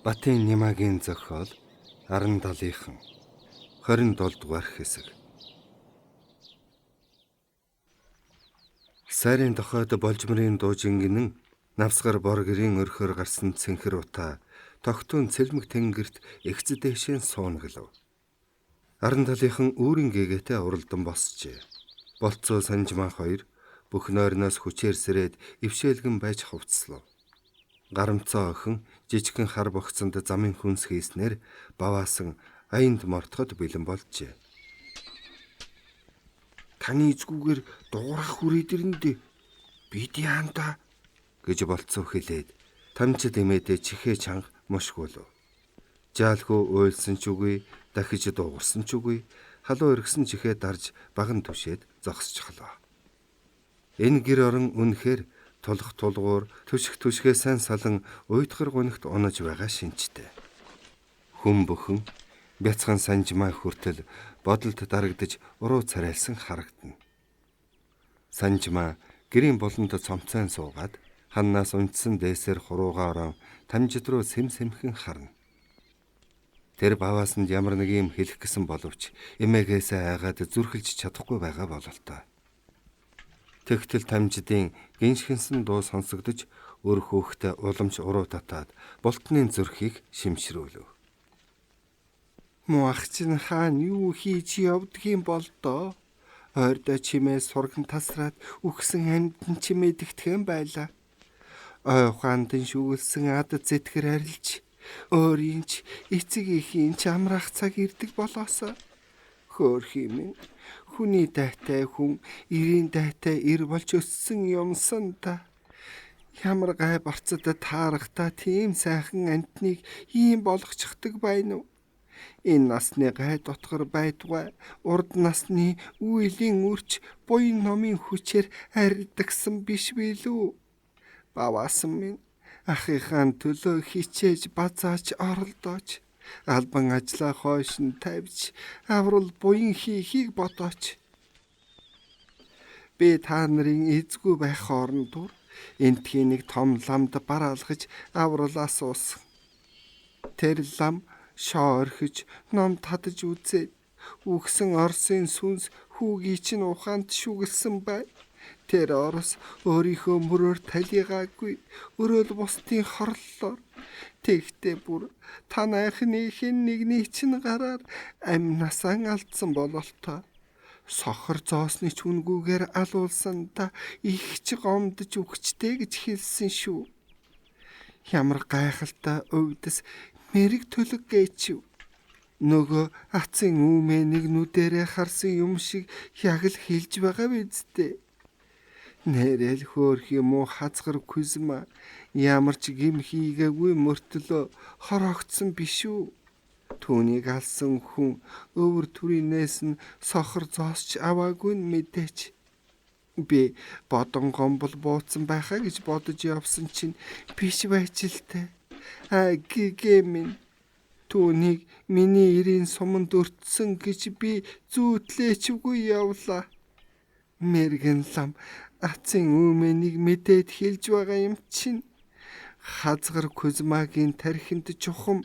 Батын Нямагийн зохиол 17-ийн 27 дугаар хэсэг. Сайрын дохойд Болжмрын дуужингэн навсгар бор гэрийн өрхөөр гарсан цэнхэр утаа тогтун цэлмэг тэнгэрт эгцдэшэн суунаглав. Аран талынхан үүрэн гээгээтэй уралдан босчээ. Болцоо Санжмаа хоёр бүх нойрноос хүчээр сэрээд ившээлгэн байж хувцслав. Гарамцаа охин жижигхэн хар богцонд замын хүнс хийснээр баваасан аянд мортоход бэлэн болжээ. Таны эзгүүгээр дуурах хүрээдэрэндээ бид яанда гэж болцоо хэлээд тамчид эмээдээ чихээ чанга мушгуулв. Жаалхуу уйлсан ч үгүй, дахиж дуугарсан ч үгүй, халуу иргсэн чихээ дарж баган түшээд зогсчихлоо. Энэ гэр орон үнэхээр тулах тулгуур, түших түшгээ сайн салан уйтгар гунигт унаж байгаа шинжтэй. Хүн бүхэн бяцхан Санжмаа хүртэл бодолд дарагдж уруу царайлсан харагдана. Санжмаа гэрийн болонд цомцайн суугаад ханнаас унтсан дээсээр хуруугаа орон тамжид руу сэмхэн харна. Тэр баваасанд ямар нэг юм хэлэх гэсэн боловч эмээгээсээ айгаад зүрхэлж чадахгүй байгаа бололтой. Тэгтэл тамжидын гиншгэнсэн дуу сонсогдож өр хөөхтэй уламж уруу татаад болтны зүрхийг шимшрүүлв. Муах чинь хаана юу хийж явдгийн бол доо? Ойрдоо чимээ сурган тасраад үхсэн амьтан чимээ дэгтгэн байла. Ой ухаандан шүглсэн ад зэтгэр арилж өөрийн ч эцэг эхийн ч амраах цаг ирдэг болоосоо. Хөөрхий минь хүний дайтай хүн ирийн дайтай ир болж өссөн юмсан та. Ямар гай барцад таарахта тийм сайхан антныг ийм болгочихдаг байна уу? Энэ насны гай дотгор байдгаа урд насны үеийн үрч буян номын хүчээр аридагсан биш билүү? Баваасан минь ахыхаан төлөө хичээж базаач оролдооч. Албан ажлаа хойш нь тавьж аврал буян хийхийг бодооч. Би та нарын эзгүй байх хоорондоо энтхийн нэг том ламд бараалгаж авралаас уусан. Тэр лам шоо орхиж ном татаж үзээд үхсэн Оросын сүнс хүүгийн чинь ухаанд шүглсэн бай. Тэр Орос өөрийнхөө мөрөөр талигаагүй өрөөл бусдын хорлолоор тэгтээ бүр танайхныхын нэгний чинь гараар амнасаа алдсан бололтой. Сохор зоосны ч үнгүүгээр алуулсан та их ч гомдож үхчтэй гэж хэлсэн шүү. Ямар гайхалтай өвдөс мэрэг төлөг гээчв. Нөгөө ацын үүмээ нэг нүдэрээ харсан юм шиг яг л хэлж байгаа биз дээ. Нэрэл хөөрхий муу хазгар Кузьма ямар ч гим хийгээгүй мөртлөө хорогдсон биш үү? Түүнийг алсан хүн өвөр түрийнээс нь сохор зоосч аваагүй нь мэдээч. Би бодон гомбол бууцсан байхаа гэж бодож явсан чинь биш байчилтэй. Гэгээ минь түүнийг миний ирийн суманд өртсөн гэж би зүүтлээчгүй явлаа. Мэргэн лам ацын үүмэнийг мэдээд хэлж байгаа юм чинь. Хазгар Кузьмагийн тархинд чухам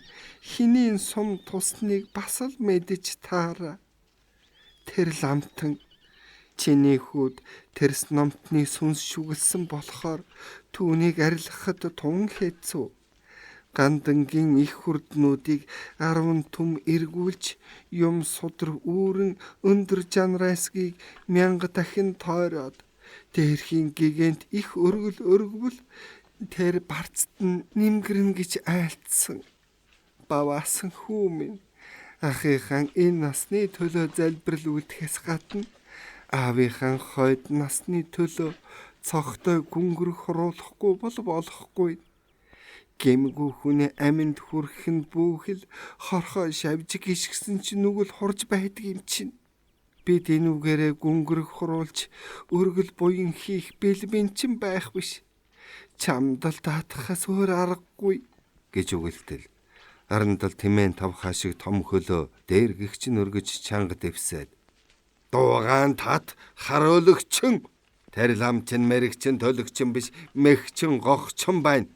хинийн сум тусныг бас л мэдэж таараа. Тэр ламтан чиний хүүд тэрс номтны сүнс шүглсэн болохоор түүнийг арилгахад тун хэцүү. Гандангийн их хүрднүүдийг 10 түм эргүүлж юм судар үүрэн өндөр жанрайсгийг 1000 дахин тойроод дээрхийн гигэнт их өргөвөл тэр барцд нь нимгэрнэ гэж айлтсан. Баваасан хүү минь ахыхаан энэ насны төлөө залбирал үлдэхээс гадна аавынхаа хойд насны төлөө цогтой гүнгэрх хуруулахгүй бол болохгүй. Гэмгүй хүний аминд хүрэх нь бүхэл хорхоо шавж гიშгсэн чинь нүгэл хурж байдаг юм чинь. Бид энэ үгээрээ гүнгэрх хуруулж өргөл буян хийх бэлбэн чинь байх биш. Чамдал таатахаас өөр аргагүй гэж үгэлтэл. Арандал тэмээн тавхаа шиг том хөлөө дээр гихчин өргөж чанга дэвсээд. Дуугаан тат харуулагчин. Тэр лам чин мэрэгчин төлөгчин биш мэгчин гохчин байна.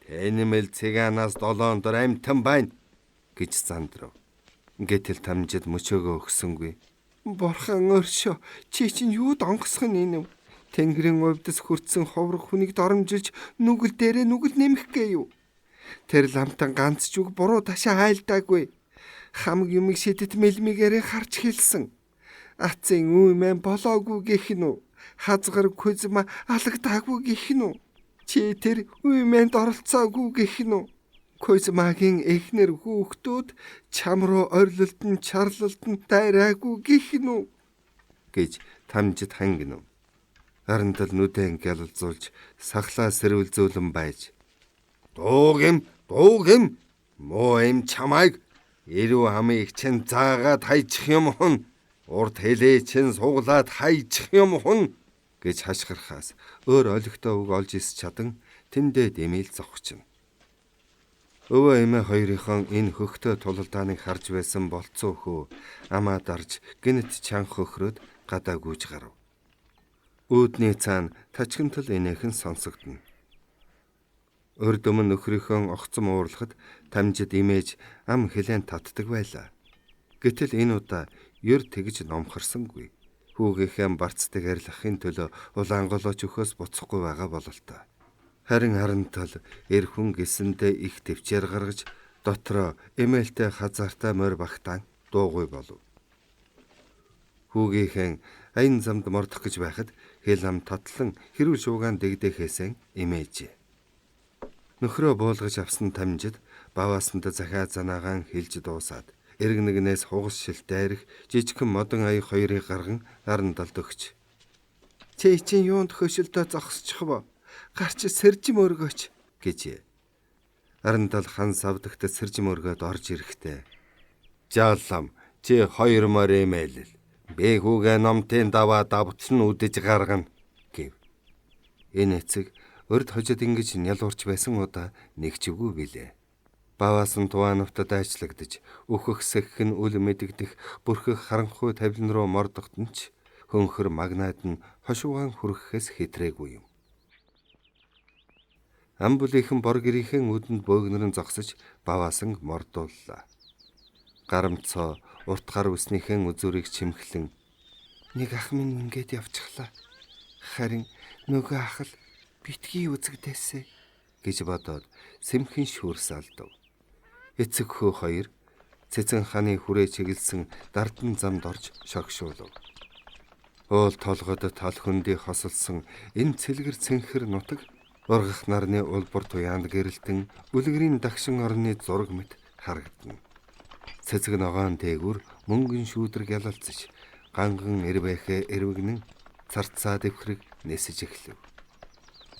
Энэмэл цэганаас 7 дор амтан байна гэж зандрав. Гэтэл Тамжид мөчөөгөө өгсөнгүй. Бурхан өршөө, чи чинь юуд онгосхон инэв? Тэнгэрийн увдас хүртсэн ховрог хүнийг доромжилж нүгэл дээрээ нүгэл нэмэх гээ юу? Тэр ламтан ганц ч үг буруу ташаа айлдаагүй. Хамаг юмыг шидэт мэлмигээрээ харж хэлсэн. Ацын үмэн болоогүй гэх нь үү? Хазгар күзма алагдаагүй гэх нь үү? Чи тэр үмэнд оролцоогүй гэх нь үү? Кузмагийн эхнэр хүүхдүүд чам руу орилолтон чарлалтан дайраагүй гэх нь үү гэж Тамжид хангинав. Арантал нүдэн гялалзуулж сахлаа сэрвэлзүүлэн байж дуугим муу им чамайг ирүү хамыг чин заагаад хайчих юм хүн урд хэлээ чин суглаад хайчих юм хүн гэж хашгирхаас өөр олигтой үг олж ис чадан тэндээ дэмэл зогчно. Өвөө эмээ хоёрынхон энэ хөхтөө тулалдааныг харж байсан болцоо хөө амаа дарж гинэт чанх хөхрөөд гадаа гүйж гарав. Үүдний цаана тачгантал инээхэн сонсогдно. Урд өмнө нөхрийнхөө огцом уурлахад Тамжид имэж ам хэлэн татдаг байлаа. Гэтэл энэ удаа ёр тэгж номхорсонгүй. Хүүгийнхээ барцдаг арилгахын төлөө улаанголооч өхөөс буцахгүй байгаа бололтой. Харин Арантал эр хүн гисэндээ их төвчээр гаргаж дотроо эмээлтэй хазаартай морь багтаан дуугүй болов. Хүүгийнхэн аян замд мордох гэж байхад хэл ам татлан хэрүүл шуугаан дэгдэхээсэн эмээжээ. Нөхрөө буулгаж авсан Тамжид баваасанд захиа занаагаан хэлж дуусаад эрг нэгнээс хугас шилтээрх жижигхэн модон ая хоёрыг гарган Аранталд өгч. Чи чинь юунд хөшөлтөө зогсчих вэ? Гарч сэржим өргөөч гэж. Арантал хан савдагт сэржим өргөөд орж ирэхдээ жааллам чи 2 морь эмээлэл би хүүгээ номтын даваа давтсан үдэж гаргана гэв. Энэ эцэг урд хожид ингэж нялуурч байсан удаа нэг ч үгүй билээ. Баваас нь Туваановтод ажиллагдаж өөхөх сэххэн үл мэдэгдэх бүрхэх харанхуй тавилан руу мордохтон ч хөнхөр магнад нь хошуугаан хүрхэхээс хэтрээгүй юм. Амбулийнхэн бор гэрийнхэн үдэнд бөөгнөрн зогсож баваасан мордууллаа. Гарамцоо урт гар үснийхэн үзүүрийг чимхлэн нэг ах минь ингээд явчихлаа. Харин нөгөө ах л битгий үзэгдээсэ гэж бодоод сэмхэн шүүрс алдав. Эцэг хөө хоёр цэцэн хааны хүрээ чиглэсэн дардан замд орж шогшуулв. Уул толгойд тал хөндөй хосолсон энэ цэлгэр цэнхэр нутаг ургах нарны улбар туяанд гэрэлтэн үлгэрийн дагшин орны зураг мэт харагдана. Цэцэг ногоон дээгүр мөнгөн шүүдрэг ялалцж ганган эрвэхэ эрвэгнэн царцаа дэвхрэг нэсэж эхлэв.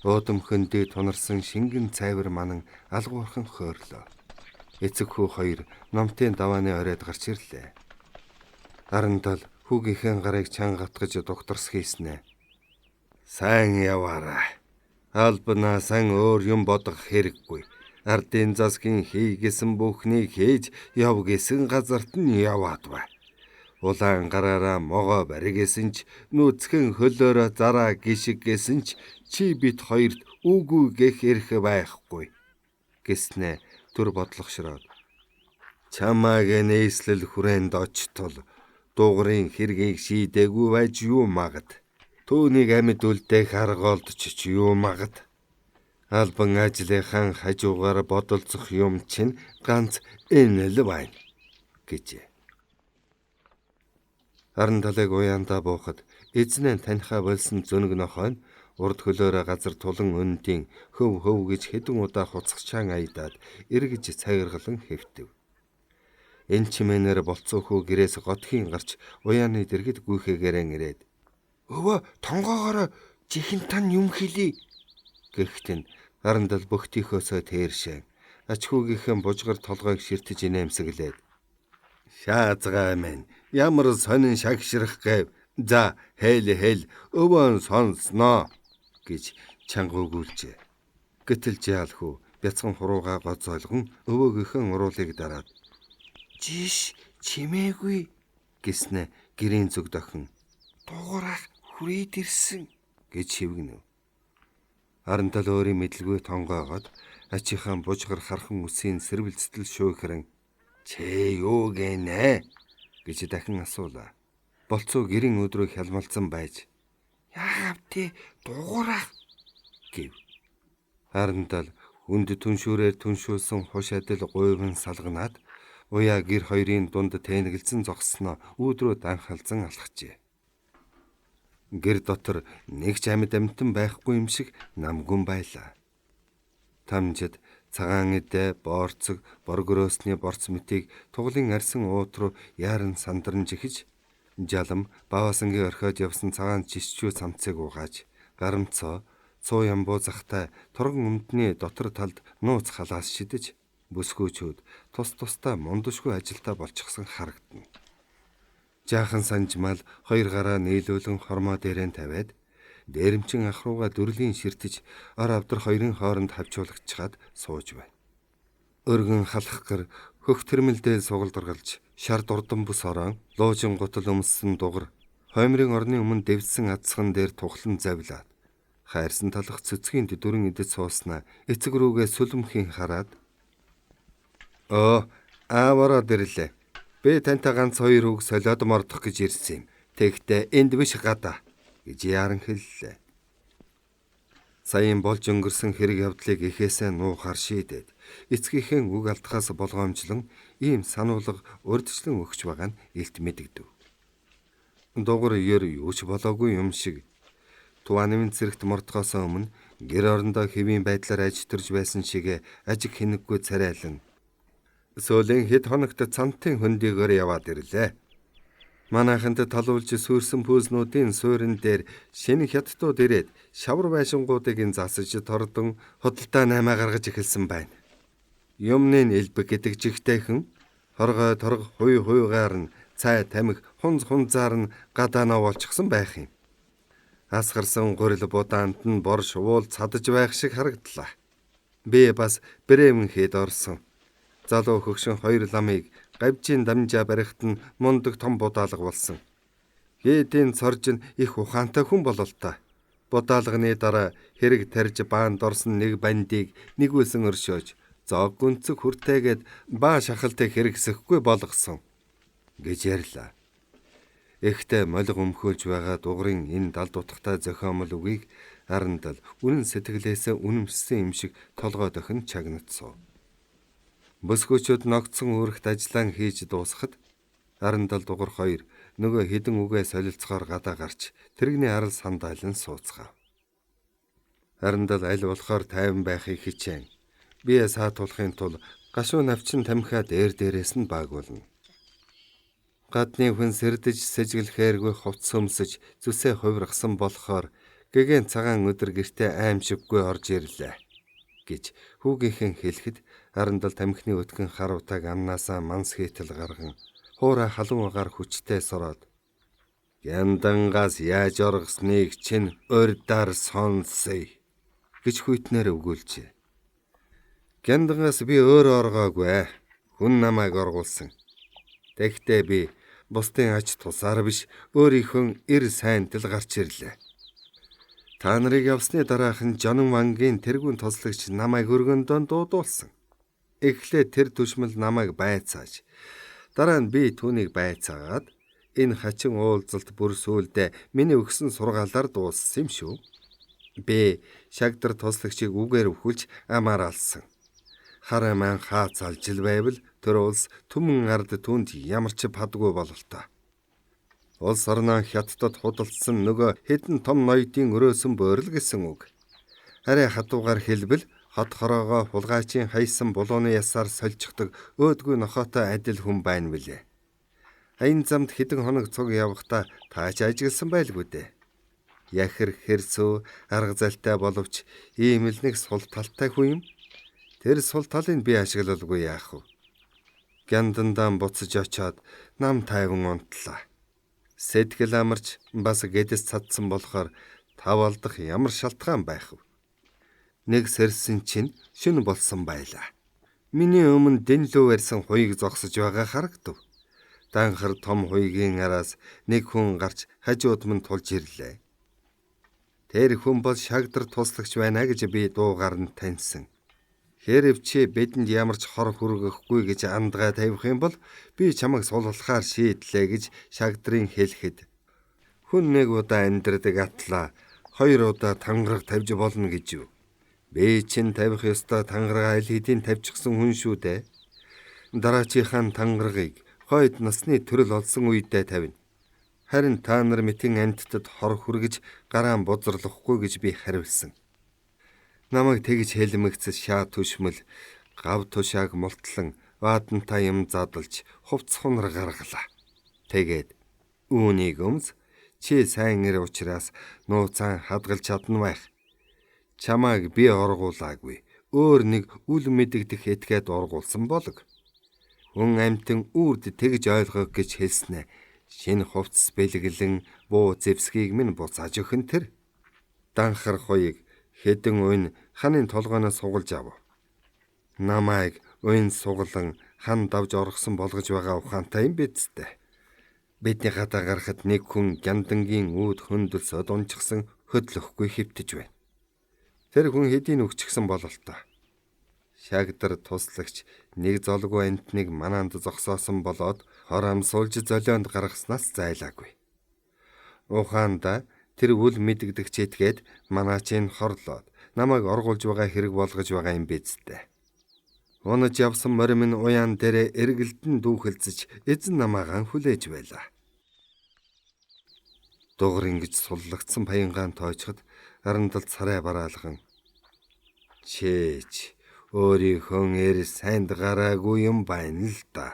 Уудам хөндөй тунарсан шингэн цайвар манан алгуурхан хөөрлөө. Эцэг хүү хоёр номтын давааны оройд гарч ирлээ. Арантал хүүгийнхээ гарыг чангатгаж докторс хийснэ. Сайн яваарай. Албанасан өөр юм бодох хэрэггүй. Ардын засгийн хийгээсэн бүхнийг хийж яв гэсэн газарт нь яваад бай. Улаан гараараа могоо баригэсэн ч нүүцхэн хөлөөрөө зараа гიშг гэсэн ч чи бит хоёрт үгүй гэх эрх байхгүй гэснэ түр бодлогошроод. Чамааг нээслэл хүрээнд очтол дуурын хэргийг шийдээгүй байж юу магад. Түүнийг амьд үлдээх арга олдч юу магад. Албан ажлынхан хажуугаар бодолцох юм чинь ганц энэ л байна гэж. Аранталыг уяндаа буухад эзнээ таньхаа болсон зөнг нохой нь урд хөлөөрөө газар тулан өндийн хөв гэж хэдэн удаа хуцгачаан айдаад эргэж цагиргалан хэвтэв. Энэ чимээнээр болцоо хүү гэрээс готхийн гарч уяаны дэргэд гүйхэгээрэн ирээд өвөө тонгоогоор жихэн тань юм хэлий гэхтэн Арантал бөхтийнхөөсөө тэршээ ач хүүгийнхээ бужгар толгойг ширтэж инээмсэглээд шаазгаа минь ямар сонин шагшрах гэв за хэл өвөө сонсноо гэж чангуугүүлжээ. Гэтэл жаалхүү бяцхан хуруугаа гоцойлгон өвөөгийнхээ уруулыг дараад жиш чимээгүй гэснэ гэрийн зүг дохин дуугарах хүрээд ирсэн гэж шивгэнэв. Арантал өөрийн мэдлгүй тонгоогоод ачийнхаа бужгар хархан үсийн сэрвэлцтэл шүүхрэн "Чи юу гэнэ?" гэж дахин асуула. Болцоо гэрийн өдрөө хялмалцсан байж "Яагав тий дугуурах" гэв. Арантал үнд түншүүрээр түншүүлсэн хуш адил гуйван салганаад уяа гэр хоёрын дунд тэнэгэлзэн зогссноо өөдрөө данхалзан алхажээ. Гэр дотор нэг ч амьд амтан байхгүй юм шиг намгүн байлаа. Тамжид цагаан эдэ, боорцог, боргөрөөсний борц мэтийг туглын арсан уут руу яаран сандарнж ихэж, жалам баваасангийн орхиод явсан цагаан жисчүү цамцыг угааж, гарамцоо цуу ямбуу захтай торгон өмдний дотор талд нууц халаас шидэж, бүсгүүчүүд тус тустай мундашгүй ажилдаа болчихсон харагдана. Жаахан санжмал хоёр гараа нийлүүлэн хормоо дээрээ тавиад дээрэмчин ах руугаа дүрлийн ширтэж ор авдар хоёрын хооронд хавчуулагчаад сууж байна. Өргөн халах гэр хөх тэрмэлдээ сугалдаргалж шар дурдан бус орон луужин гутал өмссөн дугар хоймрын орны өмнө дэвсэн адсхан дээр тухлан завлаад хайрсан талах цэцгийн дэдүрэн идэж сууснаа эцэг рүүгээ сүлэмхийн хараад аавараа дэрлээ. Би тантай ганц хоёр үг солиод мордох гэж ирсэн юм. Тэгтээ энд биш гадаа гэж яаран хэллээ. Саяын болж өнгөрсөн хэрэг явдлыг эхээсээ нуухаар шийдээд эцгийнхээ үг алдахаас болгоомжлон ийм сануулга урдчлан өгч байгаа нь илт мэдэгдэв. Дугар ёр юу ч болоогүй юм шиг Туанын зэрэгт мордохоос өмнө гэр орондоо хэвийн байдлаар ажтарж байсан шиг ажиг хинэггүй царайлан сүүлийн хэд хоногт цантын хөндийгээр яваад ирлээ. Манайханд талуулж сүрсэн пүүснүүдийн суурин дээр шинэ хятадууд ирээд шавар байшингуудыг засаж тордон худалдаа наймаа гаргаж эхэлсэн байна. Юмны элбэг гэдэг жигтэйхэн хоргой торг хуйгаар нь цай тамхи хунз хунзаар нь гадаанаа болчихсон байх юм. Асгарсан гурил будаанд нь бор шувуул цадаж байх шиг харагдлаа. Би бас брэм хэд орсон. Залуу хөгшин хоёр ламыг гавжийн дамжаа барихт нь мундаг том будаалга болсон. Хээдийн цорж нь их ухаантай хүн болол та. Будаалганы дараа хэрэг тарж баанд орсон нэг бандийг нэгүүлсэн өршөөж зоог гүнцэг хүртээгээд баа шахалтай хэрэгсэхгүй болгосон гэж ярьлаа. Эхтээ молиг өмхөөлж байгаа дугарын энэ далд утгатай зохиомол үгийг Арантал үнэн сэтгэлээсээ үнэмшсэн юм шиг толгой дохин чагнацсав. Бүсгүүчүүд ногдсон үүрэгт ажиллаан хийж дуусахад Арантал дугар хоёр нөгөө хідэн үгээ солилцохоор гадаа гарч тэрэгний арал сандайлан сууцгаав. Арантал аль болохоор тайван байхыг хичээн. Бие саатуулахын тулд гашуу навчин тамхиа дээрээс нь баагуулна. Гадны хүн сэрдэж сэжиглэхээргүй хувц өмсөж зүсээ хувиргасан болохоор гэгээн цагаан өдөр гэртээ аимшиггүй орж ирлээ гэж хүүгийнхэн хэлэхэд Арантал тамхины өтгөн харуутаг амнаасаа манс хийтэл гарган хуурай халуун агаар хүчтэй сороод "Яндангаас яаж оргосныг чинь урдаар сонсъё" гэж хүйтнээр өгүүлжээ. "Яндангаас би өөрөө оргоогүй. Хүн намайг оргуулсан. Тэгтээ би бусдын ач тусаар биш өөрийнхөө эр сайнтал гарч ирлээ. Та нарыг явсны дараахан Жонон Вангийн тэргүүн туслагч намайг өргөндөө дуудуулсан. Эхлээд тэр түшмэл намайг байцааж, дараа нь би түүнийг байцаагаад энэ хачин уулзалт бүр сүүлдээ миний өгсөн сургаалаар дууссан юм шүү. Би шагдар туслагчийг үгээр өвхүүлж амаар алсан. Хар аман хаац алжил байвал тэр улс түмэн ард түнд ямар ч падгүй бололтой. Улс орноо хятадд худалдсан нөгөө хэдэн том ноёдын өрөөсөн буурил гэсэн үг. Арай хатуугаар хэлбэл хот хороогоо хулгайчийн хайсан булууны ясаар сольждог өөдгүй нохоотой адил хүн байна билээ. Аян замд хэдэн хоног цуг явахдаа таач ажигласан байлгүй дээ. Яхир хэрсүү арга залтай боловч ийм л нэг сул талтай хүн юм. Тэр сул талыг би ашиглалгүй яах вэ? Гяндандан буцаж очоод нам тайван унтлаа. Сэтгэл амарч бас гэдэс цадсан болохоор тав алдах ямар шалтгаан байх вэ? Нэг сэрсэн чинь шүн болсон байлаа. Миний өмнө дэнлүү барьсан хуйг зогсож байгаа харагдав. Данхар том хуйгийн араас нэг хүн гарч хажууд минь тулж ирлээ. Тэр хүн бол шагдар туслагч байна гэж би дуугаар нь таньсан. Хэрв чи бидэнд ямар ч хор хүргэхгүй гэж андгаа тавих юм бол би чамайг суллахаар шийдлээ гэж шагдрын хэлэхэд хүн нэг удаа амьдрдаг атлаа 2 удаа тангараг тавьж болно гэж юу? Би чинь тавих ёстой тангараг аль хэдийн тавьчихсан хүн шүү дээ. Дараачийнхаа тангарагыг хойд насны төрөл олсон үедээ тавина. Харин та нар мэтэн амьтдад хор хүргэж гараан бузарлахгүй гэж би хариулсан. Намайг тэгж хэлмэгцэс шаа түшмэл гав тушааг мултлан баатантай юм задлж хувцс хунар гаргалаа. Тэгээд үүнийг өмс чи сайн ир учраас нууцан хадгалж чадна байх. Чамайг би оргуулаагүй. Өөр нэг үл мэдэгдэх этгээд оргуулсан болог. Хүн амьтан үрд тэгж ойлгох гэж хэлснэ. Шинэ хувцс бэлгэлэн буу зэвсгийг минь буцааж өгөн тэр. Данхар хуйг хэдэн уйн ханын толгойноос сугалж ав. Намайг уйн суглан хан давж оргосон болгож байгаа ухаантай юм бидтэй. Бидний гадаа гарахад нэг хүн гяндангийн үүд хөндлөсөд унчихсан хөдлөхгүй хөвтөж байна. Тэр хүн хэдийн өгчихсэн бололтой. Шагдар туслагч нэг золгүй амтныг манаанд зогсоосон болоод хор амсуулж золионд гаргаснаас зайлаагүй. Ухаанда тэр үл мэдэгдэгч этгээд манаачийн хорлоод намайг оргуулж байгаа хэрэг болгож байгаа юм бидтэй. Унаж явсан морим нь уян дээрээ эргэлдэн дүүхэлцэж эзэн намаагаан хүлээж байлаа. Дугар ингэж суллагдсан баянгаан тоочход арандал царай бараалган чээч өөрийнхөө эр сайнд гараагүй юм байна л да.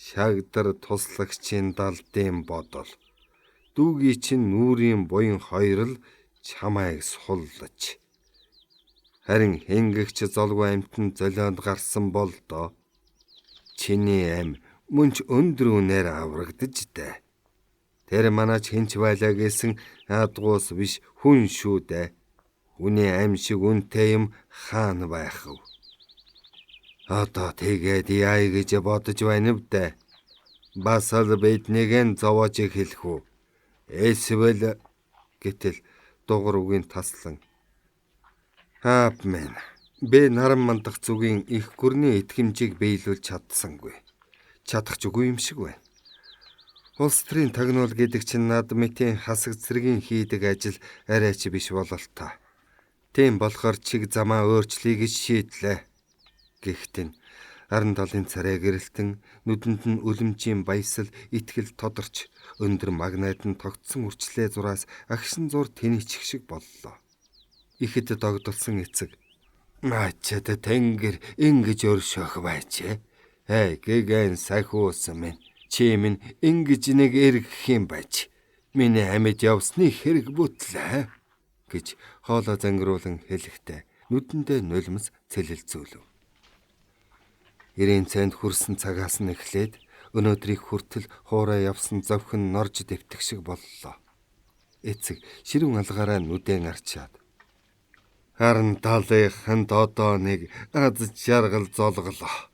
Шагдар туслагчийн далдын бодол. Дүүгийн чинь нүрийн буян хоёр л чамайг суллаж. Харин хэнгэгч золгүй амтэн золионд гарсан бол доо. Чиний ам мөнч өндөр үнээр аврагдаж дээ. Тэр манаач хинч байлаа гэсэн адгуус биш хүн шүү дээ. Хүний ам шиг үнэтэй юм хаана байх вэ? Одоо тэгээд яа гэж бодож байна вэ? Бас л биднийг нь зовоож хэлэх үү? Эсвэл гэтэл дугар үгийн таслан. Мен би наран мандах зүгийн их гүрний итгэмжийг биелүүлж чадсангүй. Чадах ч үгүй юм шиг байна. Улс төрийн тагнуул гэдэг чинь над мэтийн хасаг цэргийн хийдэг ажил арайч биш бололтой. Тийм болохоор чиг замаа өөрчлөе гэж шийдлээ. Гэхдээ Арандалын царай гэрэлтэн нүдэнд нь үлэмжийн баясал итгэл тодорч өндөр магнайд нь тогтсон үрчлээ зураас агшин зур тэнийчих шиг боллоо. Ихэд догдолсон эцэг наачад тэнгэр ингэж өршөөх байчээ. Гэгэн сахиусан минь чи минь ингэж нэг эргэх юм байж. Миний амьд явсны хэрэг бүтлээ гэж хоолоо зангируулан хэлэхдээ нүдэндээ нулимс цэлэлцүүлв. Ирийн цайнд хүрсэн цагаас нь эхлээд өнөөдрийг хүртэл хуурай явсан зовхон норж дэвтэх шиг боллоо. Эцэг ширүүн алгаараа нүдэн арчаад Арандалынханд одоо нэг аз жаргал золголоо.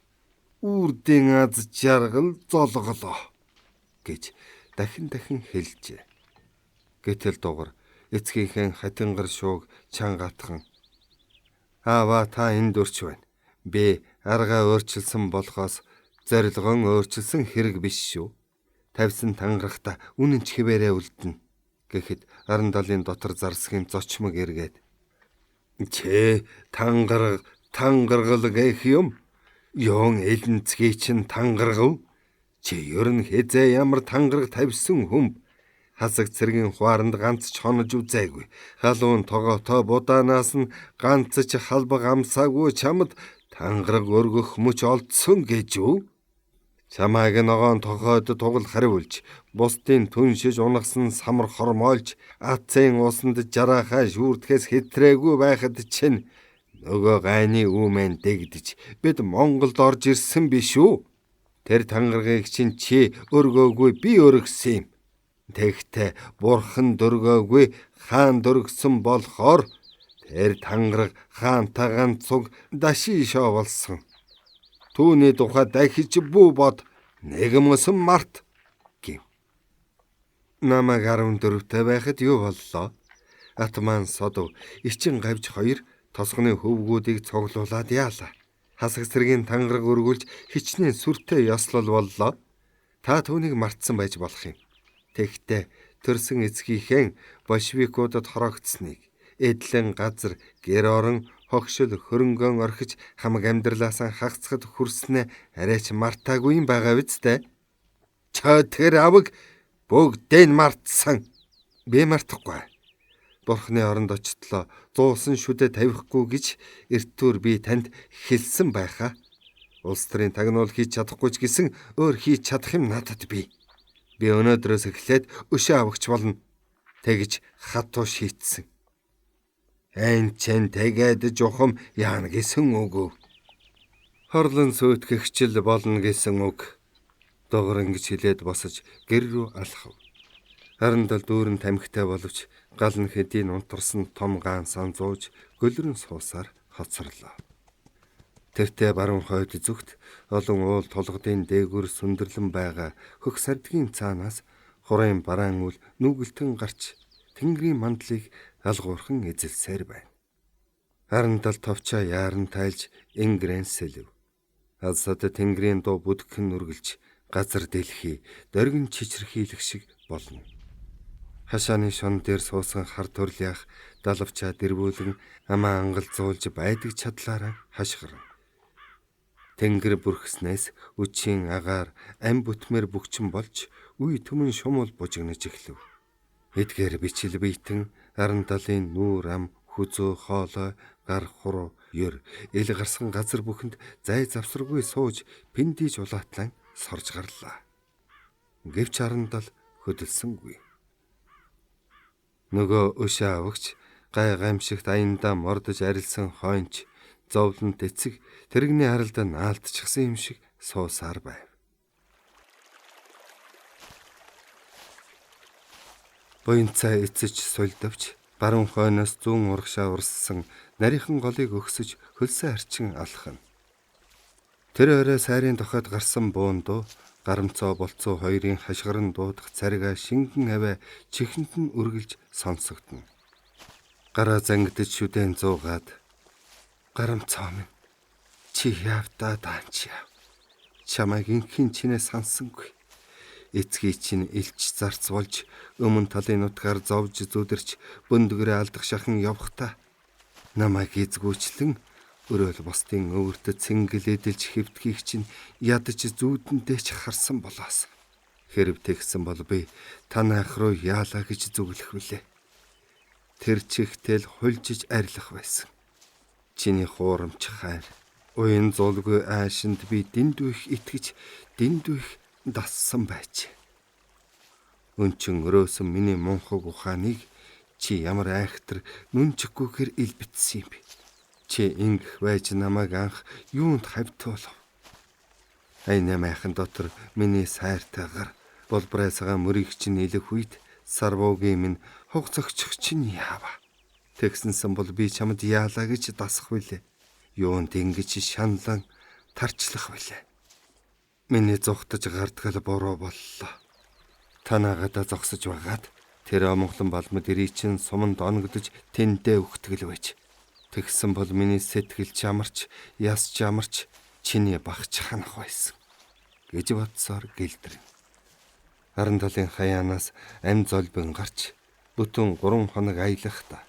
Үрдийн аз жаргал золголоо гэж дахин хэлжээ. Гэтэл дугар эцгийнхээ хатингар шууг чангаатхан аава та энд өрч байна. Би аргаа өөрчилсөн болохоос зорилгон өөрчилсөн хэрэг биш шүү. Тавьсан тангарахта үнэн ч хэвээрээ үлдэнэ гэхэд Арандалын дотор зарсгийн зочмог эргээд Чэ тангаргал гэх юм. Ёон элэнцгий чин тангаргав. Чи ер нь хэзээ ямар тангараг тавьсан хүм. Хасаг цэргийн хуаранд ганц ч хонож үзээгүй. Халуун тогоотой будаанаас нь ганц ч халбаг амсаагүй чамд тангараг өргөх мөч олдсон гэж үү? Чамайг ногоон тохойд тугал хариулж, бусдын түншиж унагсан самар хормоолж, атсын усанд жарахаа шүүрдэхээс хэтрээгүй байхад чинь нөгөө гайны үүмэн дэгдэж бид Монголд орж ирсэн биш үү? Тэр тангаргийг чинь чи өргөөгүй би өргөсөн юм. Тэгтээ бурхан дөргөөгүй хаан дөргсөн болохоор тэр тангараг хаантайгаан цуг дашишоо болсон. Түүний тухай дахиж бүү бод нэгмэсэн март гэв. Намайг 14-тэй байхад юу боллоо? Атман содов ичин гавж хоёр тосгоны хөвгүүдийг цоглуулад яалаа. Хасаг цэргийн тангараг өргүүлж хичнээн сүртэй ёслол боллоо. Та түүнийг мартсан байж болох юм. Тэгтээ төрсөн эцгийнхээ большевикуудад хорогдсныг эдлэн газар гэр орон хогшил хөрөнгөн орхиж хамаг амьдралаасаа хагацхад хүрснээ арайч мартаагүй юм байгаа биз дээ. Чаа тэр аваг бүгдээ мартсан. Би мартахгүй. Бурхны оронд очтлоо зуусан шүдэ тавихгүй гэж эртүр би танд хэлсэн байхаа. Улс төрийн тагнуул хийж чадахгүй ч гэсэн өөр хийж чадах юм надад бий. Би өнөөдрөөс эхлээд өшөө авагч болно. Тэгж хатуу шийтсэн. Айн чэн тэгээд жухам яана гэсэн үг. Хорлон сүйтгэгчл болно гэсэн үг. Догор ингэж хэлээд босож гэр рүү алхав. Харин дал дүүрэн тамхитай боловч гал нь хэдийн унтарсан том гаан санзууж гөлрөн суусаар хоцорлоо. Тэртээ баруун хойд зүгт олон уул толгодын дээгүр сүндэрлэн байгаа хөх сардгийн цаанаас хурын бараан үл нүгэлтэн гарч тэнгэрийн мандлыг алгуурхан эзэлсээр байна. Харин дал товчоо яаран тайлж ингрэн сэлв. Алсад тэнгэрийн дуу бүдгхэн үргэлж газар дэлхий дөргөн чичирхийлэх шиг болно. Хашааны шон дээр суусан хар төрлөх далавчаа дэрвүүлэн амаа ангалзуулж байдаг чадлаараа хашгирна. Тэнгэр бүрхснээс үчийн агаар ам бүтмээр бүгчин болж үе төмөн шумул бужигнаж эхлэв. Эдгээр бичил биетэн аран далын нүүр ам хүзөө хоолой гар хуруу ёр ил гарсан газар бүхэнд зай завсаргүй сууж пиндиж улаатлан сорж гарлаа. Гэвч арандал хөдөлсөнгүй. Нөгөө өшөө авагч гай гамшигт аяндаа мордож арилсан хойнч зовлонт эцэг тэрэгний харалдаа наалтчихсан юм шиг суусаар байв. Буянцаа эцэж сулдавч баруун хойноос зүүн урагшаа урссан нарийнхан голыг өгсөж хөлсөө арчин алхана. Тэр орой сайрын дохойд гарсан буундуу гарамцаа болцоо хоёрын хашгиран дуудах царга шингэн аваа чихэнд нь үргэлж сонсогдно. Гараа зангидж шүдэн зуугаад гарамцаа минь чи явдаа даанч яв. Чамайг инхийн чинээ сансангүй. Эцгий чинь илч зарц болж өмнө талын нутгаар зовж зүдэрч бөндгөрөө алдах шахан явхта намайг эзгүүчлэн өрөөл босдын өвөртө цэнгэл эдэлж хэвтгийг чинь ядаж зүүдэндээ ч харсан болоос. Хэрв тэгсэн бол би танайх руу яалаа гэж зүглэх билээ. Тэр чихтэл хулжиж арилах байсан. Чиний хуурамч хайр уян зулгүй аашинд би дэндүх итгэж дэндүх дассан байж. Өнчин өрөөсөн миний мунхаг ухааныг чи ямар айхтар нүнчгүйгээр илбитсэн юм бэ? Чи ингэх байж намайг анх юунд хавтуулав? Айна майхан дотор миний сайртайгаар болбрайсгаа мөрийг чинь илэх үед сарвуугийн минь хуг зөгчих чинь яава. Тэгсэнсэн бол би чамд яалаа гэж дасах билээ. Юунд ингэж шаналан тарчлах билээ. Миний зүхтаж гардгал буруу боллоо. Танаагада зогсож байгаад тэр омглон балмад ирий чин суманд онгодож тэндээ өгтгөл байж. Тэгсэн бол миний сэтгэл чамарч, яс чамарч чиний багч ханах байсан гэж бодсоор гэлдэрнэ. Харан талын хаяанаас ам золбин гарч бүтэн 3 хоног аялахдаа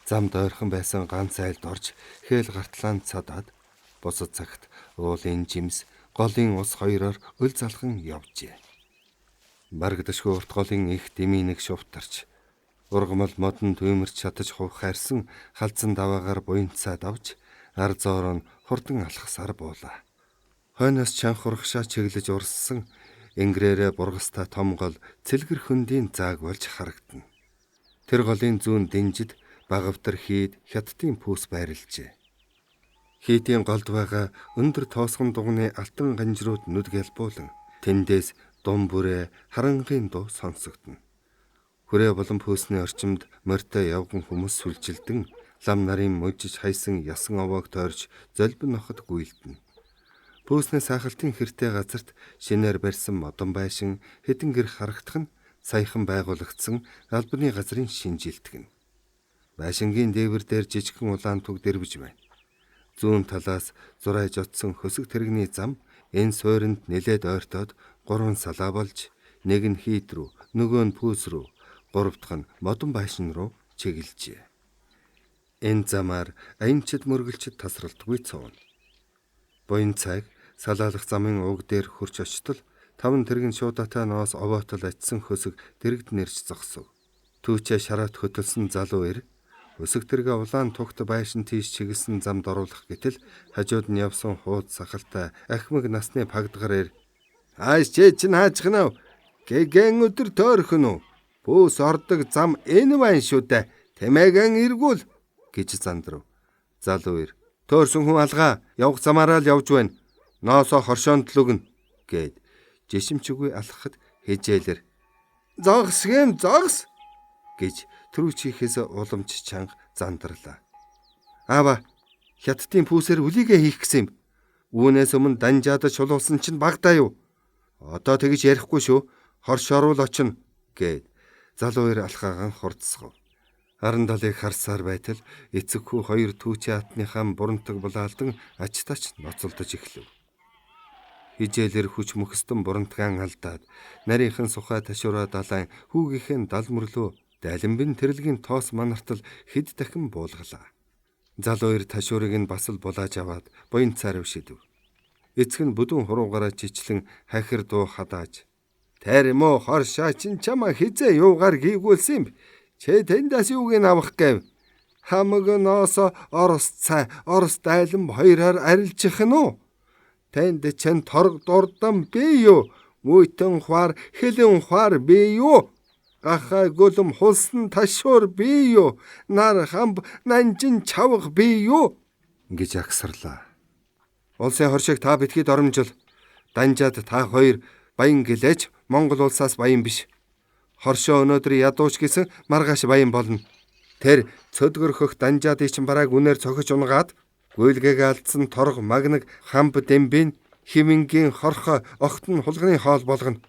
замд ойрхон байсан ганц айлд орж хээл гартлаан цадаад бусад цагт уулын жимс голын ус хоёроор өл залхан явжээ. Барагдашгүй урт голын их дэминийг шувтарч ургамал модон түймэрч чадаж хувхаарсан халзан даваагаар буянцаад авч ар зоороо хурдан алхасаар буулаа. Хойноос чанх урагшаа чиглэж урссан ингрээрээ бургастай том гол цэлгэр хөндийн зааг болж харагдана. Тэр голын зүүн дэнжид багавтар хийд хятадын пүүс байрлжээ. Хийдийн голд байгаа өндөр тоосгон дугны алтан ганжрууд нүд гэлбуулан тэндээс дум бүрээ харангийн дуу сонсогдно. Хүрээ болон пөөсний орчимд морьтой явган хүмүүс сүлжилдэн лам нарын мужиж хайсан ясан овоог тойрч золбин ноход гүйлдэнэ. Пөөсний сахалтын хэртэй газарт шинээр барьсан модон байшин хэдэн гэр харагдах нь саяхан байгуулагдсан албаны газрын шинжилтгэн. Байшингийн дээвэр дээр жижигхэн улаан түг дэрвэж байна. Зүүн талаас зурайж отсон хөсөг тэрэгний зам энэ суйранд нэлээд ойртоод 3 салаа болж, нэг нь хийд рүү, нөгөө нь пүүс рүү, гурав дахь нь модон байшин руу чиглэжээ. Энэ замаар аянчид мөргөлчд тасралтгүй цовно. Буян цаг салаалах замын уг дээр хурч очтол 5 тэрэгэн шуудатай ноос овоотол очсон хөсөг дэрэгд нэрж зогсов. Түүчээ шараат хөтөлсөн залуу ир өсөг тэргээ улаан тугт байшин тийш чиглэсэн замд оруулах гэтэл хажууд нь явсан хууд сахалтай ахмаг насны пагдгаар ир "Ааш чинь хаажих нь вэ? Гэгэн өдөр тоорхон уу? Пүүс ордог зам энэ байна шүү дээ. Тэмээгэн эргүүл" гэж зандрав. Залуу ир "Төөрсөн хүн алгаа, явах замаараа л явж байна. Ноосоо хоршоонд л өгнө" гэд жишимчгүй алхахад хижээлэр "Зогс гэм зогс" гэж түрүүчийнхээс уламж чанга зандарлаа. "Аава, хятадын пүүсээр үлийгээ хийх гэсэн юм. Үүнээс өмнө данжаад шулуулсан чинь багтаа юу? Одоо тэгж ярихгүй шүү. Хоршооруул очно" гэд залуу ир алхаагаан хурдсгав. Аран талыг харсаар байтал эцэг хүү хоёр түүчээ атныхаа бурантаг булаалдан ачтач ноцолдож эхлэв. Хижээлэр хүч мөхстөн бурантгаан алдаад нарийнхан сухай ташуураа далайн хүүгийнхэн дал мөрлөө дайланбин тэрэлгийн тоос манартал хэд дахин буулгалаа. Залуу ир ташуурыг нь бас л булааж аваад буян цаар өвшөдөв. Эцэг нь бүдүүн хуруугаараа жичлэн хахир дуу хадааж "Тэр мо хоршоо чин чамаа хизээ юугаар гийгүүлсэн юм? Чи тэндээс юуг нь авах гэв? Хамаг ноосо Орос цай, Орос дайлан хоёроор арилжих нь уу? Тэнд чин торг дурдан би юу? Мүйтэн хвар, хэлэн хвар би юу? Гахай гөлөм хулсан ташуур би юу? Нар хамб нанжин чавх би юу?" гэж агсарлаа. "Улсын хоршиг та битгий доромжил. Данжаад та хоёр баян гэлээч Монгол улсаас баян биш. Хоршоо өнөөдөр ядууч гэсэн маргааш баян болно. Тэр цөдгөрхөх данжаадыг чинь барааг үнээр цохиж унгаад гүйлгээг алдсан торг магнаг хамб дембийн химингийн хорхо огтн хулганы хоол болгоно.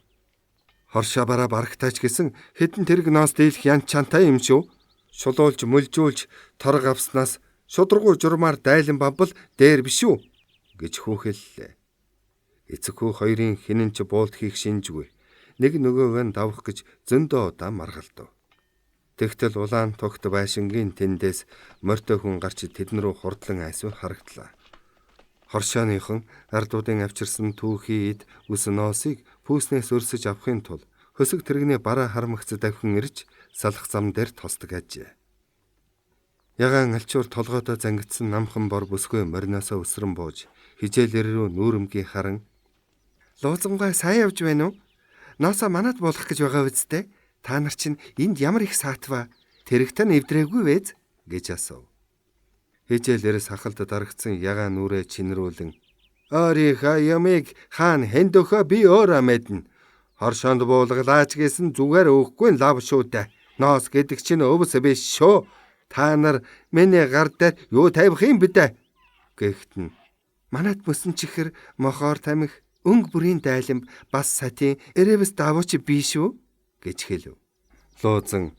Хоршоо бараа барагтаач гэсэн хэдэн тэрэг ноос дийлэх ян чантай юм шүү. Шулуулж мөлжүүлж торг авснаас шудрагуу журмаар дайлан бамбал дээр биш үү" гэж хүүхэллээ. Эцэг хүү хоёрын хинэн ч буултхийг шинжгүй. Нэг нөгөөгөө нь давах гэж зөндөө удаа маргалдав. Тэгтэл улаан тугт байшингийн тэндээс морьтой хүн гарч тэдэн рүү хурдлан айсвар харагдлаа. Хоршооныхон ардуудын авчирсан түүхий эд үс ноосыг пүүснээс өрсөж авахын тулд хөсөг тэрэгний бараа хармагц давхин ирж салах зам дээр тосдог ажээ. Ягаан алчуур толгойдоо зангидсан намхан бор бүсгүй мориноосоо өсрөн бууж хижээлэр рүү нүүрэмгийн харан "Луузангай сайн явж байна уу? Ноосоо манад болох гэж байгаа үсттэй. Та нар чинь энд ямар их саатва? Тэрэгтэй нэвдрээгүй вэз" гэж асуув. Хижээлэрээс хахалд дарагдсан ягаан нүрээ чинрүүлэн "Өөрийнхөө ямиг хаан хэндөхөө би өөрөө мэднэ. Хоршоонд буулгалаач гэсэн зүгээр өгөхгүй лав шүү дээ. Ноос гэдэг чинь өвс биш шүү. Та нар миний гар дээр юу тавих юм бэ?" гэхтэн "Манад мөсөн чихэр мохоор тамхи өнгө бүрийн дайлан бас сатин эрэвс давууч би шүү" гэж хэлв. Луузан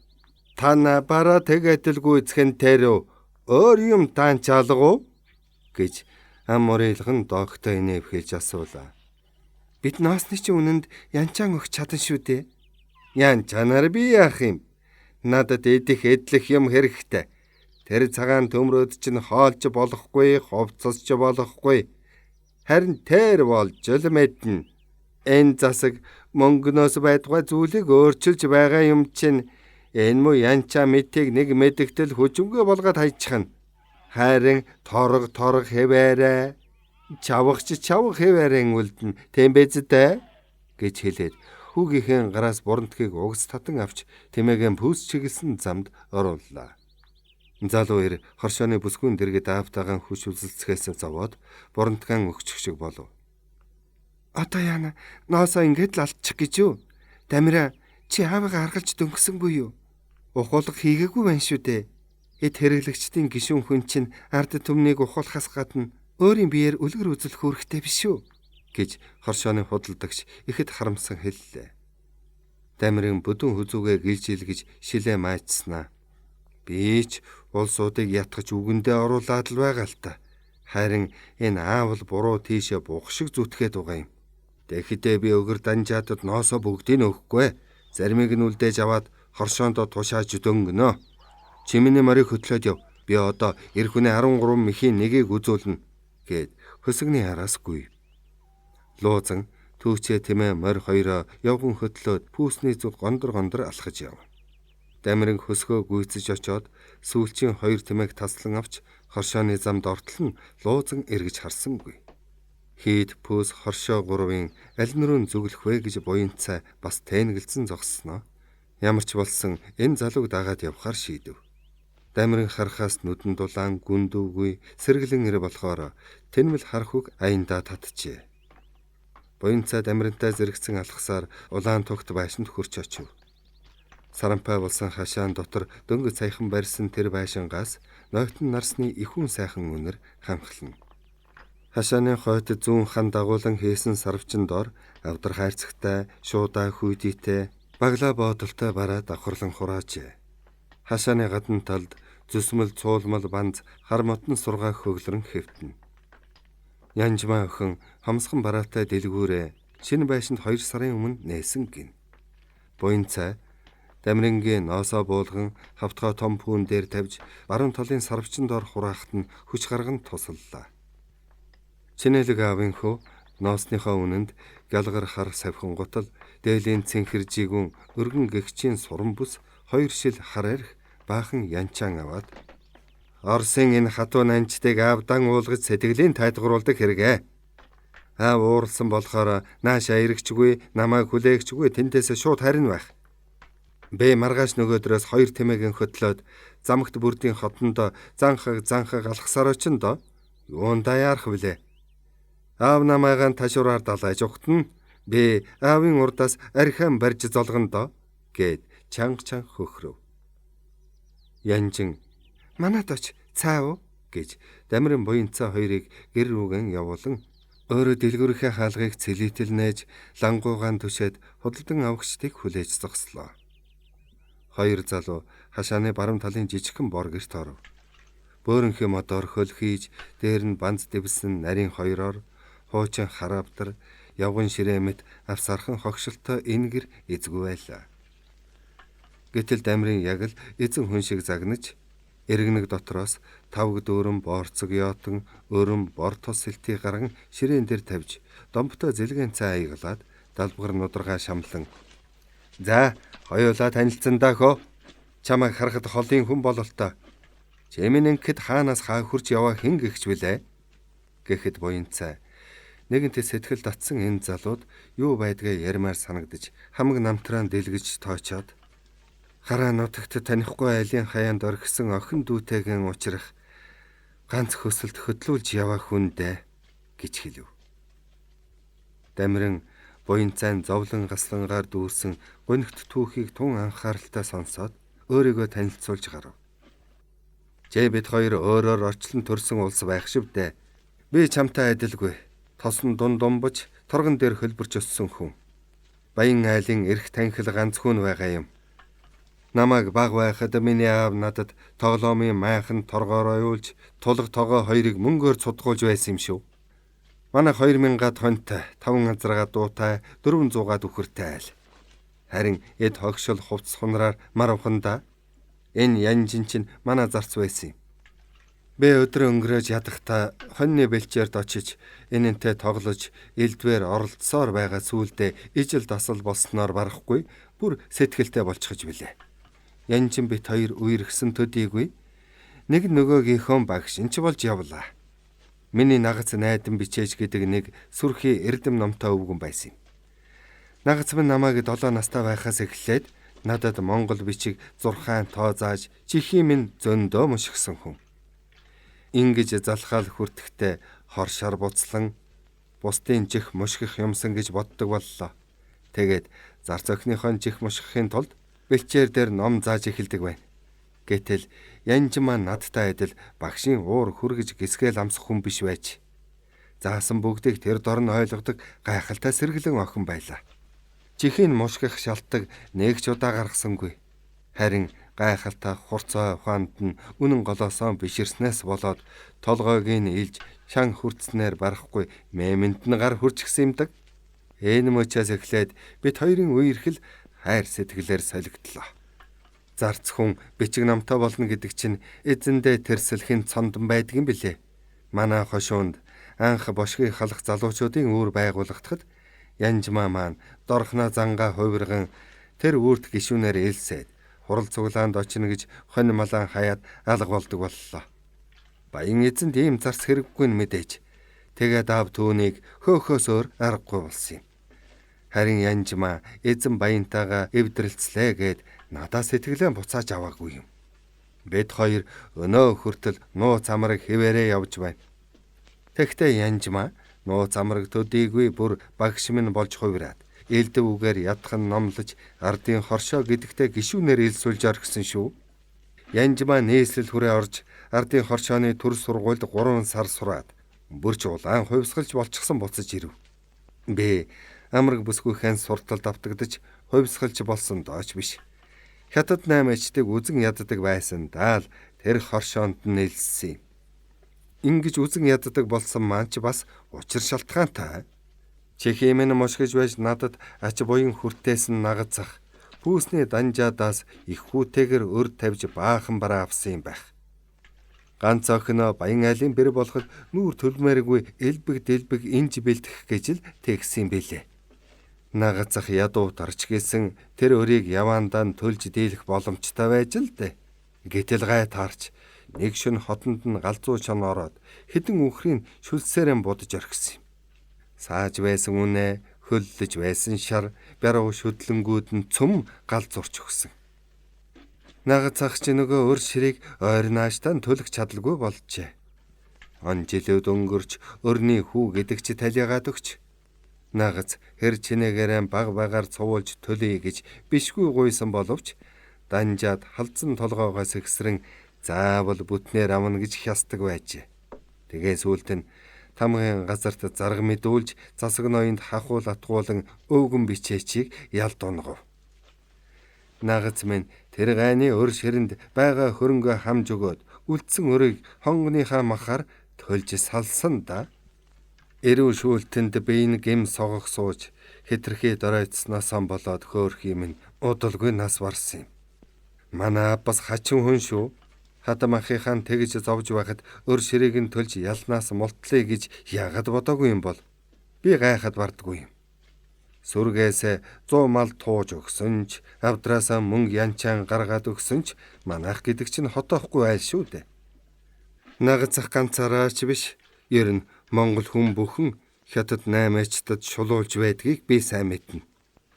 "Тана бараа тэгээд л гүйцхэн тэрөө өөр юм таанчаалгав" гэж ам морилгон доогтой инэвхэлж асуулаа. "Бид ноосны чинь үнэнд янчаан өгч чадан шүү дээ." "Янчаанаар би яах юм? Надад идэх эдлэх юм хэрэгтэй. Тэр цагаан төмрөөд чинь хоолж болохгүй, ховцосч болохгүй. Харин тэр болж л мэднэ. Энэ засаг мөнгнөөс байдгаа зүйлийг өөрчилж байгаа юм чинь энэ муу янчаа мэтийг нэг мэдэгтэл хүчмгөө болгоод хайчихна. Харин торг хэвээрээ чавх хэвээрэн үлдэн тийм биз дээ" гэж хэлээд хүүгийнхээ гараас бурантгийг угс татан авч тэмээгийн пүүс чиглэсэн замд орууллаа. Залуу ир хоршооны бүсгүйн дэргэд аавтайгаан хүч үзэлцгээс зовоод бурантгаан өгчих шиг болов. "Одоо яана ноосоо ингэж л алдчих гэж юу? Дамира чи аавыгаа аргалж дөнгөсөнгүй юу? Ухуулга хийгээгүй байна шүү дээ. Эд хэрэглэгчдийн гишүүн хүн чинь ард түмнийг ухуулахаас гадна өөрийн биеэр үлгэр үзүүлэх үүрэгтэй биш үү?" гэж хоршооны худалдагч ихэд харамсан хэллээ. Дамирын бүдүүн хүзүүгээ гэлжилгэж шилээ маажснаа. "Би ч улсуудыг ятгах үгэндээ оруулаад л байгаа л та. Харин энэ аавал буруу тийшээ буух шиг зүтгээд байгаа юм. Тэгэхдээ би өгөр данжаадад ноосоо бүгдийг өгөхгүй. Заримыг нь үлдээж аваад хоршоондоо тушааж дөнгөнө. Чимээний морийг хөтлөөд яв. Би одоо эр хүний 13 мэхийн нэгийг үзүүлнэ гэд хөсгөний араас гүйв. Луузан түүчээ тэмээ морь хоёроо явган хөтлөөд пүүсний зүг гондор алхаж яв. Дамиран хөсгөө гүйцэж очоод сүүлчийн 2 тэмээг таслан авч хоршооны замд ортол нь луузан эргэж харсангүй. Хийд пүүс хоршоо 3-ын аль нь рүү зүглэх вэ гэж буянцаа бас тэнэгэлзэн зогссноо. Ямар ч болсон энэ залууг дагаад явхаар шийдэв. Дамиран харахаас нүдэн дулаан гүндүүгүй сэргэлэн ир болохоор тэнмэл харах үг аяндаа татжээ. Буянцаа дамирантай зэрэгцэн алхасаар улаан тугт байшинд хурч очив. Сарампай болсон хашаан дотор дөнгөж саяхан барьсан тэр байшингаас нойтон нарсны ихүүн сайхан үнэр хамхлана. Хашааны хойд зүүн хан дагуулan хийсэн сарвчин дор авдар хайрцагтай, шуудаа хүйдийтэй, баглаа боодолтой бараа давхарлан хураажээ. Хашааны гадна талд зүсмэл цуулмал банз хар мотон сургаа хөглөрөн хэвтэнэ. Янжмаа охин хамсхан бараатай дэлгүүрээ шинэ байшинд 2 сарын өмнө нээсэн гин. Буянцаа Дамирингийн ноосоо буулган хавтгай том пүүн дээр тавьж баруун талын сарвчин дор хураахт нь хүч гарган тусаллаа. Чинэлэг аавын хөө ноосныхоо үнэнд гялгар хар савхан гутал дээлийн цэнхэржигүүн өргөн гэгчийн суран бүс 2 шил хар арх баахан янчаан аваад Орсын энэ хатуу нанчтыг аавдан уулгаж сэтгэлийн тайлгаруулдаг хэрэгэ. Аав ууралсан болохоор нааш аярагчгүй, намайг хүлээгчгүй тэндээсээ шууд харин байх. Бэ маргааш нөгөөдрөөс 2 тэмээгийн хөтлөөд замагт бүрдийн хотондоо занхаг алхасаар очин доо. Юундаа яарах вүлээ. Аав намайгаан ташуураар далайж угтна. Би аавын урдаас архиан барьж золгоно доо гэд чанга хөхрөв. Янжин манад оч цаав гэж Дамиран буянцаа хоёрыг гэр рүүгэн явуулан өөрөө дэлгүүрийнхээ хаалгыг цэлитэл нээж лангуугаан түшээд худалдан авагчдыг хүлээж зогслоо. 2 залуу хашааны баруун талын жижигхэн бор гэрт оров. Бөөрөнхөө модоор хөл хийж дээр нь банз дэвсэн нарийн 2-оор хуучин хараавдар явган ширэмэт авсархан хогшилтой энэ гэр эзгүй байлаа. Гэтэл Дамирын яг л эзэн хүн шиг загнаж эргэнэг дотроос 5 дүүрэн боорцог яотон өрөн бор тос сэлтий гарган ширээн дээр тавьж домбтой зэлгэн цай аяглаад далбгар нударгаа шамлан за хоёулаа танилцсандаа хөө чамайг харахад холын хүн бололтой. Чимэнэнгэд хаанаас хаа хурж яваа хэн гихч вүлээ гэхэд буянцаа нэгэнтээ сэтгэл татсан энэ залууд юу байдгаа ярмаар санагдаж хамаг намтрaan дэлгэж тоочоод хараа нутагт танихгүй айлын хаяанд орхисон охин дүүтэйгэн уулзрах ганц хөсөлт хөдлүүлж яваа хүндэ гэж хэлв. Дамиран буянцаан зовлон гаслангаар дүүрсэн гонигт түүхийг тун анхааралтай сонсоод өөрийгөө танилцуулж гарав. Бид хоёр өөрөөр орчлон төрсөн улс байх шивдэ. Би чамтай адилгүй. Тосон дундумбаж торгон дээр хөлбөрч өссөн хүн. Баян айлын эрх танхил ганц хүн байгаа юм. Намайг баг байхад миний аав надад тоглоомын майхан торгоор оюулж тулга тогоо хоёрыг мөнгөөр цудгуулж байсан юм шүү. Манай 2000-аад хонтой 5 азаргаа дуутай 400-аад үхэртэй айл. Харин эд хогшил хувцс хунраар маравханда энэ янжин чинь манай зарц байсан юм. Би өдрө өнгөрөөж ядахта хоньны бэлчээрд очиж энэнтэй тоглож элдвэр оролцсоор байгаа сүулдэ ижил дасал болсноор барахгүй бүр сэтгэлтэй болчихж билээ. Янжин бит хоёр үерхсэн төдийгүй нэг нөгөөгийнхөө багш энэ ч болж явлаа. Миний нагац найдан бичээж гэдэг нэг сүрхий эрдэм номтой өвгөн байсан юм. Нагац минь намайг 7 настай байхаас эхлээд надад монгол бичиг зурхаан тоо зааж чихийн минь зөндөө мушгсан хүн. Ингэж залхаал хүртэхтэй хор шар буцлан бусдын чих мушгих юмсан гэж боддог боллоо. Тэгээд зарц охиныхон чих мушгихын тулд бэлчээр дээр ном зааж эхэлдэг байна. Гэтэл янж маань надтай адил багшийн уур хүргэж гисгээл амсах хүн биш байж. Заасан бүгдийг тэр дор нь ойлгодог гайхалтай сэргэлэн охин байлаа. Чихийг мушгих шалтгаан нэг ч удаа гаргасангүй. Харин Гайхалтай хурцаа ухаанд нь үнэн голоосоо биширснээс болоод толгойг нь илж шан хүртснээр барахгүй мэмэнд нь гар хурж гисэн юмдаг. Энэ мөчөөс эхлээд бид хоёрын үерхэл хайр сэтгэлээр солигдлоо. Зарц хүн бичиг намтай болно гэдэг чинь эзэндээ тэрсэлхэн цондан байдаг юм билээ. Манай хошуунд анх бошгийг халах залуучуудын үүр байгуулагдахад Янжмаа маань дорхноо зангаа хувирган тэр үүрт гишүүнээр ээлсээд хурал цуглаанд очино гэж хонь малан хаяад алга болдог боллоо. Баян эзэнд ийм зарц хэрэггүй нь мэдээж. Тэгээд аав түүнийг хөөхөөсөөр аргагүй болсон юм. Харин Янжмаа эзэн баянтайгаа эвдрэлцлээ гэд надаас сэтгэлээ буцааж аваагүй юм. Бид хоёр өнөө хүртэл нууц амраг хэвээрээ явж байна. Тэгтээ Янжмаа нууц амраг төдийгүй бүр багш минь болж хувираад элдв үгээр ядхан номлож ардын хоршоо гэдэгтээ гишүүнээр илсүүлж орхисон шүү. Янжмаа нээслэл хүрээ орж ардын хоршооны төр сургуульд 3 сар сураад бүрч улаан хувьсгалж болчихсон буцаж ирэв. Би амраг бүсгүйхэн сурталд автагдаж хувьсгалж болсон дооч биш. Хятад 8 ачтыг үзэн яддаг байсандаа л тэр хоршоонд нь илссэн юм. Ингиж үзэн яддаг болсон маань ч бас учир шалтгаантай. Чихээ минь мушгиж байж надад ач буян хүртээс нь нагацах пүүсний данжаадаас их хүүтэйгэр өр тавьж баахан бараа авсан юм байх. Ганц охиноо баян айлын бэр болоход нүүр төлмээргүй элбэг дэлбэг инж бэлтгэх гэж л тэгсэн билээ. Нагацах ядуу тарч гээсэн тэр өрийг яваандаа төлж дийлэх боломжтой байж л дээ. Гэтэл гай таарч нэг шөнө хотонд нь галзуу чон ороод хэдэн үхрийн шүлсээрэн будаж орхисон юм. Сааж байсан үнэ, хөллөж байсан шар, бяруу шүдлэнгүүд нь цөм гал зурч өгсөн. Нагацах чи нөгөө өр ширийг ойр нааштай төлөх чадалгүй болжээ. Он жилүүд өнгөрч өрний хүү гэдэг чи талиагаад өгч. Нагац хэр чинээгээрэн баг багаар цувуулж төлөе гэж бишгүй гуйсан боловч данжаад халдсан толгоогоос ихсрэн заавал бүтнээр авна гэж хястаг байжээ. Тэгээ сүулт нь тамгын газарт зарга мэдүүлж засаг ноёнд хахуул атгуулан өвгөн бичээчийг ялд унгав. Нагац минь тэр гайны өр ширэнд байгаа хөрөнгө хамж өгөөд үлдсэн өрийг хонгоныхаа махаар төлж салсан да. Эрүү шүүлтэнд биеийн гэм согох сууж хитрхи доройтсноос болоод хөөрхий минь удалгүй нас барсан юм. Манай бас хачин хүн шүү. Хатамахынхаа тэгж зовж байхад өр ширээг нь төлж ялнаас мултлаа гэж яагаад бодоогүй юм бол би гайхад бардгүй юм. Сүргээс 100 мал тууж өгсөн ч авдраасаа мөнгө янчаан гаргаад өгсөн ч манайх гэдэг чинь хотоохгүй айл шүү дээ. Нагацах ганцаараа ч биш. Ер нь Монгол хүн бүхэн хятад 8-ачтад шулуулж байдгийг би сайн мэднэ.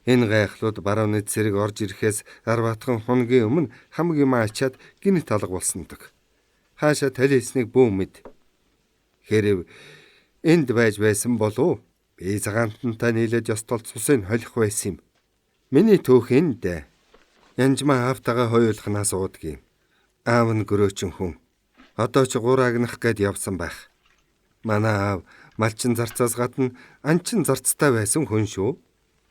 Энэ гайхлууд барууны цэрэг орж ирэхээс 10 хоногийн өмнө хамгийн маачаад гинт алга болсондог. Хаашаа талисныг бүү мэд. Хэрв энд байж байсан болов би цагаантантай нийлээд ёстол цусыг холих байсан юм. Миний төөх энд. Янжмаа аавтайгаа хоёулахнаас уудгийг. Аав нь гөрөөчөн хүн. Одоо ч 3 агнах гээд явсан байх. Манай аав малчин зарцаас гадна анчин зарцтай байсан хүн шүү.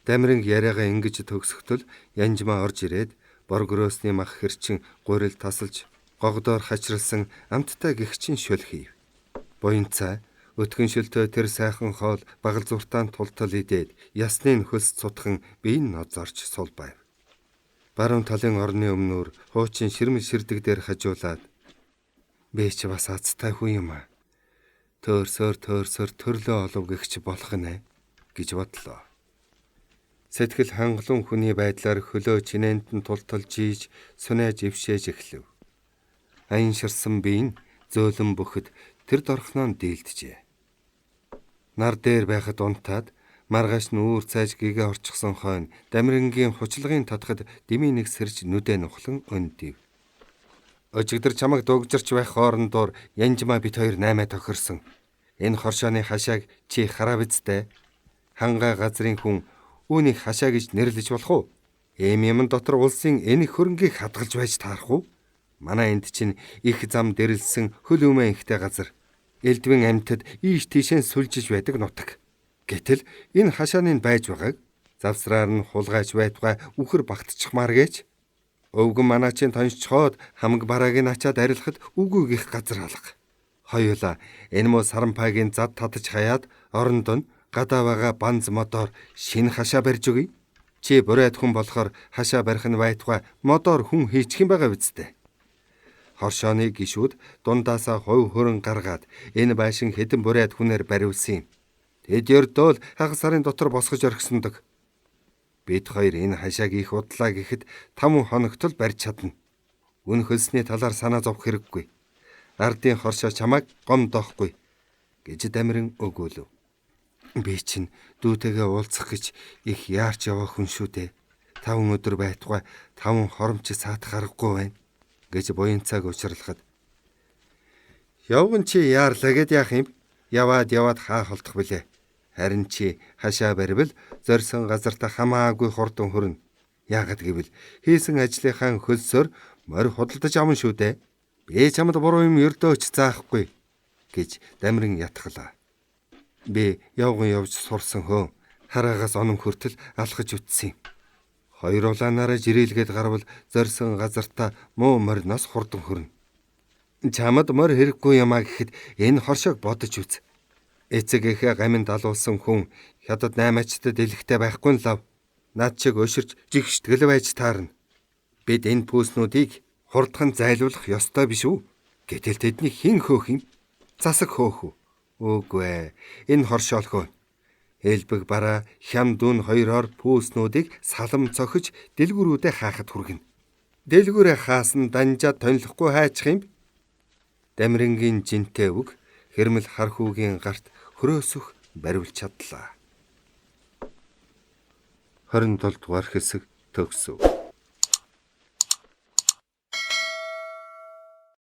Дамирын яриагаа ингэж төгсгтөл Янжмаа орж ирээд бор гөрөөсний мах хэрчин гурил тасалж гогодоор хачралсан амттай гихчин шөл хийв. Буянцаа өтгөн шөлтөө тэр сайхан хоол багал зуртаан тултал идээд ясны нөхөлс цутхан биеийн нозорч сул байв. Баруун талын орны өмнөр хуучин ширмэл ширдэг дээр хажуулаад би ч бас азтай хүн юм а. Төөрсөөр төрлөө олов гихч болох нэ гэж бодлоо. Сэтгэл хангалуун хүний байдлаар хөлөө чинээнд нь тулталж ийж сүнэж ившээж эхлэв. Аян ширсан биеийн зөөлөн бөхөд тэр дорхноо дийлдэжээ. Нар дээр байхад унтаад маргааш нүүр цайж гэгээ орчихсон хойно дамирынгийн хучлагын татхад дэмий нэг сэрж нүдэ нухлан өндив. Өжигдөр чамаг дугжирч байх хоорондоор Янжмаа бит хоёр 8 тохирсон. Энэ хоршооны хашааг чи хараа бидтэй. Хангаа газрын хүн үүнийг хашаа гэж нэрлэж болох уу? Эм юм дотор улсын энэх хөрөнгийг хадгалж байж таарах уу? Манай энд чинь их зам дэрлсэн хөл өмөө ихтэй газар. Элдвэн амьтад ийш тийшээ сүлжиж байдаг нутаг. Гэтэл энэ хашааны байж байгааг завсраар нь хулгайж байтугай үхэр багтчихмаар гэж. Өвгөн манаачийн тоншчоод хамаг барааг нь ачаад арилахад үгүй гих газар алга. Хоёулаа энэ муу саранпаагийн зад татаж хаяад оронд нь гадаа байгаа банз мотор шинэ хашаа барьж өгье. Чи бурайд хүн болохоор хашаа барих нь байтугай мотор хүн хийчих юм байгаа биз дээ. Хоршооны гишүүд дундаасаа хувь хөрөн гаргаад энэ байшин хэдэн бурайд хүнээр бариулсан юм. Тэд ердөөл хагас сарын дотор босгож орхисондог. Бид хоёр энэ хашааг их удлаа гэхэд 5 хоногт л барьж чадна. Үн хөлсний талаар санаа зовх хэрэггүй. Ардын хоршоо чамайг гомдоохгүй гэж Дамиран өгөөлөв. Би чинь дүүтэйгээ уулзах гэж их яарч яваа хүн шүү дээ. 5 өдөр байтугай 5 хоромч саатах аргагүй байна гэж буянцааг учралахад. Явган чи яарлаа гэд яах юм? Яваад хаа холдох билээ. Харин чи хашаа барьвал зорьсон газартаа хамаагүй хурдан хүрнэ. Яагад гэвэл хийсэн ажлынхаа хөлсөөр морь худалдаж авна шүү дээ. Би чамд буруу юм ердөөч заахгүй гэж Дамиран ятгалаа. Би явган явж сурсан хөө. Хараагаас оном хүртэл алхаж үтсэн юм. Хоёр улаанаараа жирэлгээд гарвал зорьсон газартаа муу мориноос хурдан хүрнэ. Чамд морь хэрэггүй юмаа гэхэд энэ хоршоог бодож үз. Эцэг эхээ гаминд алуулсан хүн хятад 8-ачтад дэлгэхтэй байхгүй нь лав. Над чиг өширч жигштгэл байж таарна. Бид энэ пүүснүүдийг хурдхан зайлуулах ёстой биш үү? Гэтэл тэдний хэн хөөх юм? Засаг хөөх үү? Үгүй ээ. Энэ хоршоолхоо. Элбэг бараа хям дүүн хоёроор пүүснүүдийг салам цохиж дэлгүүрүүдэд хаахад хүргэнэ. Дэлгүүрээ хаасан данжаад тонлохгүй хайчих юм. Дамирангийн жинтэй үг хэрмэл хар хүүгийн гарт хөрөөсөх бариулж чадлаа. 27 дугаар хэсэг төгсөв.